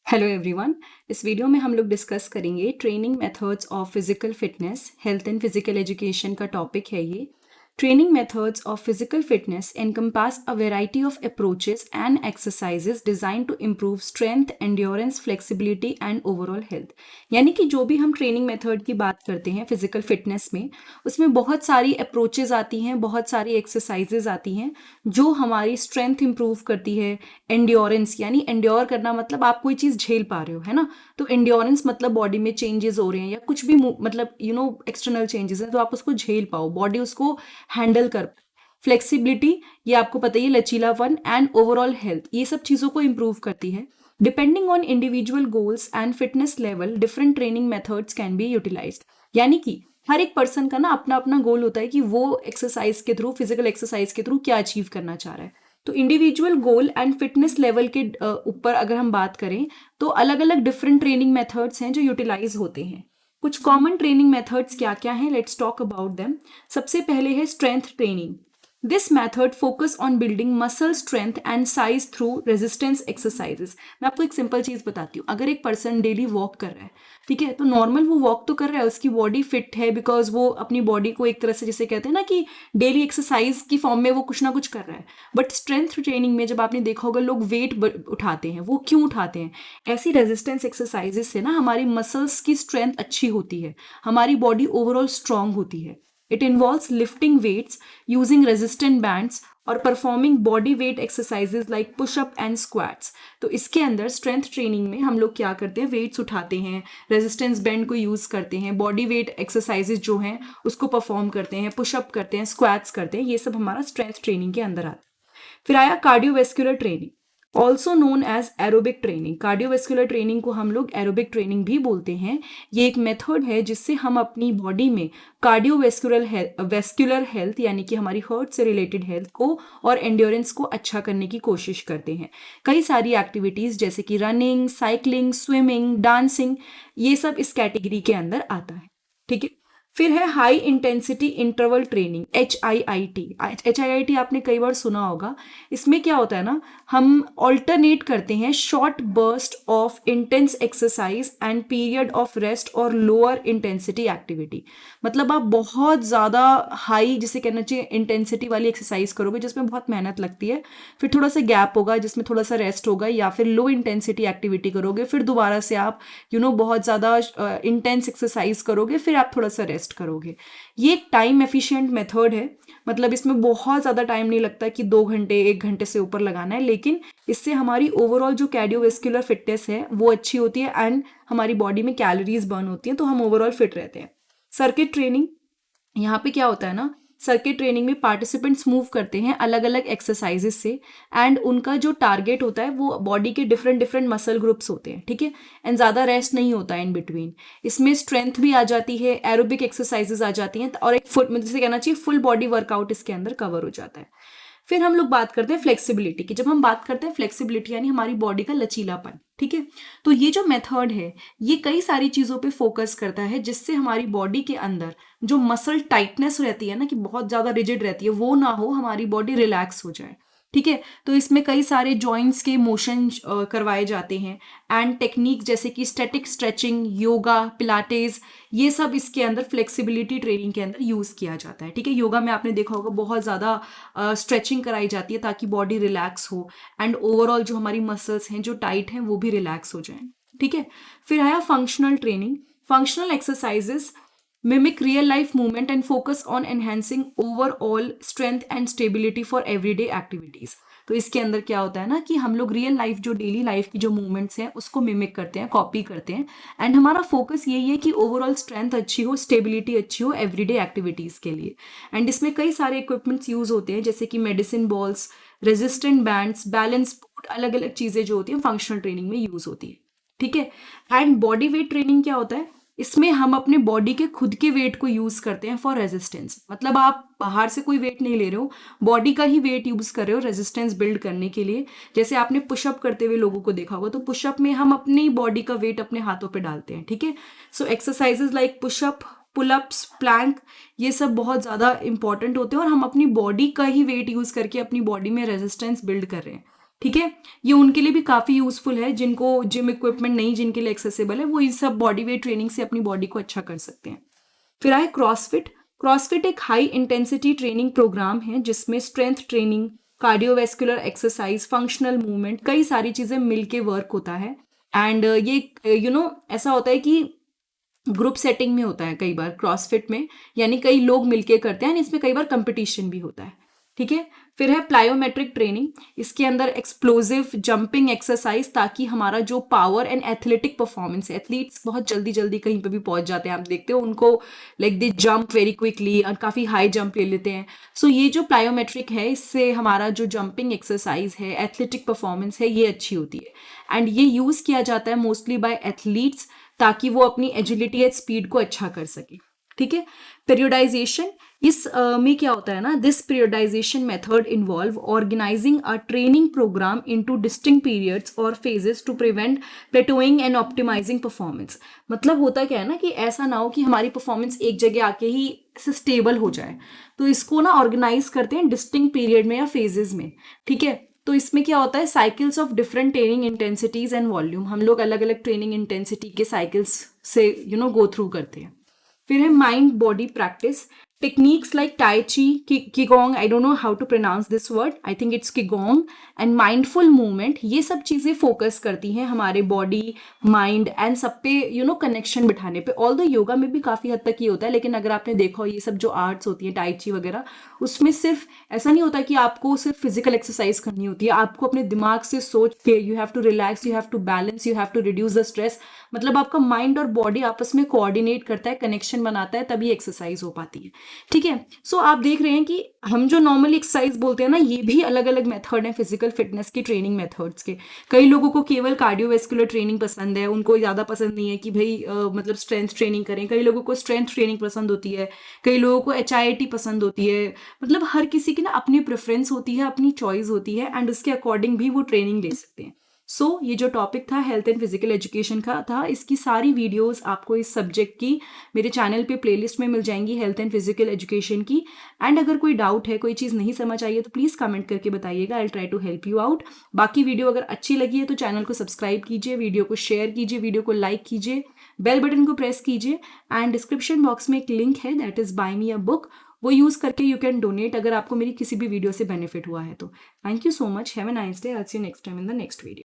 Hello everyone. इस video में हम लोग डिस्कस करेंगे training methods of physical fitness. Health and physical education का टॉपिक है ये। Training methods of physical fitness encompass a variety of approaches and exercises designed to improve strength, endurance, flexibility and overall health। यानी कि जो भी हम training method की बात करते हैं फिजिकल फिटनेस में, उसमें बहुत सारी अप्रोचेज आती हैं, बहुत सारी एक्सरसाइजेज आती हैं जो हमारी स्ट्रेंथ इंप्रूव करती है। एंड्योरेंस यानी एंड्योर करना मतलब आप कोई चीज़ झेल पा रहे हो, है ना। तो एंड्योरेंस मतलब बॉडी में चेंजेस हो रहे हैं या कुछ भी मतलब एक्सटर्नल चेंजेस हैं तो आप उसको झेल पाओ, बॉडी उसको हैंडल कर। फ्लेक्सिबिलिटी, ये आपको पता ही है, लचीलापन एंड ओवरऑल हेल्थ, ये सब चीज़ों को इंप्रूव करती है। Depending on individual goals and fitness level different training methods can be utilised. यानी कि हर एक पर्सन का ना अपना अपना गोल होता है कि वो एक्सरसाइज के थ्रू, फिजिकल एक्सरसाइज के थ्रू क्या अचीव करना चाह रहा है। तो individual goal and fitness level के ऊपर अगर हम बात करें तो अलग अलग डिफरेंट ट्रेनिंग मेथड्स हैं जो यूटिलाइज होते हैं। कुछ कॉमन ट्रेनिंग मेथड्स क्या क्या हैं, लेट्स टॉक अबाउट देम। सबसे पहले है strength training. This method focus on building muscle strength and size through resistance exercises. मैं आपको एक सिंपल चीज बताती हूँ। अगर एक पर्सन डेली वॉक कर रहा है, ठीक है, तो नॉर्मल वो वॉक तो कर रहा है, उसकी बॉडी फिट है बिकॉज वो अपनी बॉडी को एक तरह से, जिसे कहते हैं ना कि डेली एक्सरसाइज की फॉर्म में वो कुछ ना कुछ कर रहा है। बट स्ट्रेंथ ट्रेनिंग में जब आपने देखा होगा लोग वेट उठाते हैं, वो क्यों उठाते हैं? ऐसी रेजिस्टेंस एक्सरसाइजेस से ना हमारी मसल्स की स्ट्रेंथ अच्छी होती है, हमारी बॉडी ओवरऑल स्ट्रांग होती है। It involves lifting weights using resistant bands और performing body weight exercises like pushup and squats. तो इसके अंदर स्ट्रेंथ ट्रेनिंग में हम लोग क्या करते हैं, वेट्स उठाते हैं, रेजिस्टेंस बैंड को यूज़ करते हैं, बॉडी वेट एक्सरसाइजेज जो हैं उसको परफॉर्म करते हैं, पुशअप करते हैं, स्क्वाट्स करते हैं। ये सब हमारा स्ट्रेंथ ट्रेनिंग के अंदर आता है। फिर आया cardiovascular training, also known as aerobic training. Cardiovascular training को हम लोग एरोबिक ट्रेनिंग भी बोलते हैं। ये एक मेथड है जिससे हम अपनी बॉडी में वेस्कुलर हेल्थ यानी कि हमारी हार्ट से रिलेटेड हेल्थ को और एंड्योरेंस को अच्छा करने की कोशिश करते हैं। कई सारी एक्टिविटीज़ जैसे कि रनिंग, साइकिलिंग, स्विमिंग, डांसिंग, ये सब इस कैटेगरी के अंदर आता है, ठीक है। फिर है high intensity interval training, HIIT। HIIT आपने कई बार सुना होगा। इसमें क्या होता है ना, हम ऑल्टरनेट करते हैं short burst of intense exercise and period of rest और लोअर इंटेंसिटी एक्टिविटी। मतलब आप बहुत ज़्यादा हाई, जिसे कहना चाहिए इंटेंसिटी वाली एक्सरसाइज करोगे जिसमें बहुत मेहनत लगती है, फिर थोड़ा सा गैप होगा जिसमें थोड़ा सा रेस्ट होगा, या फिर लो इंटेंसिटी एक्टिविटी करोगे, फिर दोबारा से आप बहुत ज़्यादा इंटेंस एक्सरसाइज करोगे, फिर आप थोड़ा सा रेस्ट करोगे। ये एक टाइम एफिशिएंट मेथड है। मतलब इसमें बहुत ज़्यादा टाइम नहीं लगता कि 2 घंटे 1 घंटे से ऊपर लगाना है, लेकिन इससे हमारी ओवरऑल जो कार्डियोवेस्कुलर फिटनेस है वो अच्छी होती है एंड हमारी बॉडी में कैलोरीज बर्न होती हैं, तो हम ओवरऑल फिट रहते हैं। सर्किट ट्रेनिंग, यहाँ पे क्या होता है ना, सर्किट ट्रेनिंग में पार्टिसिपेंट्स मूव करते हैं अलग अलग एक्सरसाइजेस से एंड उनका जो टारगेट होता है वो बॉडी के डिफरेंट डिफरेंट मसल ग्रुप्स होते हैं, ठीक है। एंड ज़्यादा रेस्ट नहीं होता है इन बिटवीन। इसमें स्ट्रेंथ भी आ जाती है, एरोबिक एक्सरसाइजेस आ जाती हैं और एक फुल, जैसे कहना चाहिए फुल बॉडी वर्कआउट इसके अंदर कवर हो जाता है। फिर हम लोग बात करते हैं फ्लेक्सिबिलिटी की। जब हम बात करते हैं फ्लेक्सिबिलिटी यानी हमारी बॉडी का लचीलापन, ठीक है, तो ये जो मेथड है ये कई सारी चीज़ों पे फोकस करता है जिससे हमारी बॉडी के अंदर जो मसल टाइटनेस रहती है ना, कि बहुत ज़्यादा रिजिड रहती है, वो ना हो, हमारी बॉडी रिलैक्स हो जाए, ठीक है। तो इसमें कई सारे जॉइंट्स के मोशन करवाए जाते हैं एंड टेक्निक जैसे कि स्टैटिक स्ट्रेचिंग, योगा, पिलाटेस, ये सब इसके अंदर फ्लेक्सिबिलिटी ट्रेनिंग के अंदर यूज़ किया जाता है, ठीक है। योगा में आपने देखा होगा बहुत ज़्यादा स्ट्रेचिंग कराई जाती है ताकि बॉडी रिलैक्स हो एंड ओवरऑल जो हमारी मसल्स हैं जो टाइट हैं वो भी रिलैक्स हो जाएं, ठीक है। फिर आया functional training. Functional exercises mimic real life movement and focus on enhancing overall strength and stability for everyday activities। तो इसके अंदर क्या होता है ना कि हम लोग रियल लाइफ, जो डेली लाइफ की जो मूवमेंट्स हैं उसको मिमिक करते हैं, कॉपी करते हैं एंड हमारा फोकस यही है कि ओवरऑल स्ट्रेंथ अच्छी हो, स्टेबिलिटी अच्छी हो एवरीडे एक्टिविटीज़ के लिए। एंड इसमें कई सारे इक्विपमेंट्स यूज़ होते हैं जैसे कि medicine balls, resistant bands, balance board, अलग अलग चीज़ें जो होती हैं फंक्शनल ट्रेनिंग में यूज़ होती है, ठीक है। एंड बॉडी वेट ट्रेनिंग क्या होता है, इसमें हम अपने बॉडी के खुद के वेट को यूज़ करते हैं फॉर रेजिस्टेंस। मतलब आप बाहर से कोई वेट नहीं ले रहे हो, बॉडी का ही वेट यूज़ कर रहे हो रेजिस्टेंस बिल्ड करने के लिए। जैसे आपने पुशअप करते हुए लोगों को देखा होगा, तो पुशअप में हम अपनी बॉडी का वेट अपने हाथों पे डालते हैं, ठीक है। So exercises like pushup, pullups, plank, ये सब बहुत ज़्यादा इंपॉर्टेंट होते हैं और हम अपनी बॉडी का ही वेट यूज़ करके अपनी बॉडी में रेजिस्टेंस बिल्ड कर रहे हैं, ठीक है, ये उनके लिए भी काफ़ी यूज़फुल है जिनको जिम इक्विपमेंट नहीं, जिनके लिए एक्सेसिबल है, वो इस सब बॉडी वेट ट्रेनिंग से अपनी बॉडी को अच्छा कर सकते हैं। फिर आए क्रॉसफिट। क्रॉसफिट एक हाई इंटेंसिटी ट्रेनिंग प्रोग्राम है जिसमें strength training, cardiovascular exercise, functional movement, कई सारी चीज़ें मिलके वर्क होता है। एंड ये ऐसा होता है कि ग्रुप सेटिंग में होता है कई बार क्रॉसफिट में, यानी कई लोग मिलके करते हैं and इसमें कई बार कंपटीशन भी होता है। ठीक है, फिर है प्लायोमेट्रिक ट्रेनिंग। इसके अंदर एक्सप्लोजिव जंपिंग एक्सरसाइज, ताकि हमारा जो पावर एंड एथलेटिक परफॉर्मेंस है, एथलीट्स बहुत जल्दी जल्दी कहीं पे भी पहुंच जाते हैं, आप देखते हो उनको, like they jump very quickly और काफ़ी हाई जंप ले लेते हैं। सो ये जो प्लायोमेट्रिक है, इससे हमारा जो जंपिंग एक्सरसाइज है, एथलेटिक परफॉर्मेंस है, ये अच्छी होती है। एंड ये यूज़ किया जाता है मोस्टली बाय एथलीट्स, ताकि वो अपनी एजिलिटी एंड स्पीड को अच्छा कर सके। ठीक है, पीरियोडाइजेशन, इस में क्या होता है ना, this periodization method involve organizing a training program into distinct periods और phases to prevent plateauing and optimizing performance. मतलब होता क्या है ना कि ऐसा ना हो कि हमारी परफॉर्मेंस एक जगह आके ही स्टेबल हो जाए, तो इसको ना ऑर्गेनाइज करते हैं डिस्टिंक्ट पीरियड में या फेजेस में। ठीक है, तो इसमें क्या होता है, cycles of different training intensities and volume, हम लोग अलग अलग ट्रेनिंग इंटेंसिटी के साइकिल्स से गो थ्रू करते हैं। फिर है mind body practice, techniques like tai chi, qigong, I don't know how to pronounce this word, I think it's qigong, and mindful movement, ये सब चीज़ें फोकस करती हैं हमारे बॉडी, माइंड एंड सब पे कनेक्शन बिठाने पे। ऑल द योगा में भी काफ़ी हद तक ये होता है, लेकिन अगर आपने देखा हो ये सब जो आर्ट्स होती है टाई ची वगैरह, उसमें सिर्फ ऐसा नहीं होता कि आपको सिर्फ फिजिकल एक्सरसाइज करनी होती है, आपको अपने दिमाग से सोच के you have to relax, you have to balance, you have to reduce the stress, मतलब आपका माइंड और बॉडी आपस में कोऑर्डिनेट करता है, कनेक्शन बनाता है, तभी एक्सरसाइज हो पाती है। ठीक है, सो आप देख रहे हैं कि हम जो नॉर्मली एक्सरसाइज बोलते हैं ना, ये भी अलग अलग मेथड है फिजिकल फिटनेस की ट्रेनिंग मेथड्स के। कई लोगों को केवल कार्डियोवैस्कुलर ट्रेनिंग पसंद है, उनको ज़्यादा पसंद नहीं है कि भाई मतलब स्ट्रेंथ ट्रेनिंग करें। कई लोगों को स्ट्रेंथ ट्रेनिंग पसंद होती है, कई लोगों को HIIT पसंद होती है, मतलब हर किसी की ना अपनी प्रेफरेंस होती है, अपनी चॉइस होती है, एंड उसके अकॉर्डिंग भी वो ट्रेनिंग ले सकते हैं। सो ये जो टॉपिक था हेल्थ एंड फिजिकल एजुकेशन का था, इसकी सारी वीडियोस आपको इस सब्जेक्ट की मेरे चैनल पे प्लेलिस्ट में मिल जाएंगी, हेल्थ एंड फिजिकल एजुकेशन की। एंड अगर कोई डाउट है, कोई चीज़ नहीं समझ आई है, तो प्लीज़ कमेंट करके बताइएगा, I try to help you out. बाकी वीडियो अगर अच्छी लगी है तो चैनल को सब्सक्राइब कीजिए, वीडियो को शेयर कीजिए, वीडियो को लाइक कीजिए, बेल बटन को प्रेस कीजिए, एंड डिस्क्रिप्शन बॉक्स में एक लिंक है, that is by me a book, वो यूज़ करके यू कैन डोनेट अगर आपको मेरी किसी भी वीडियो से बेनिफिट हुआ है तो। Thank you so much, have a nice day, I will see you next time in the next video.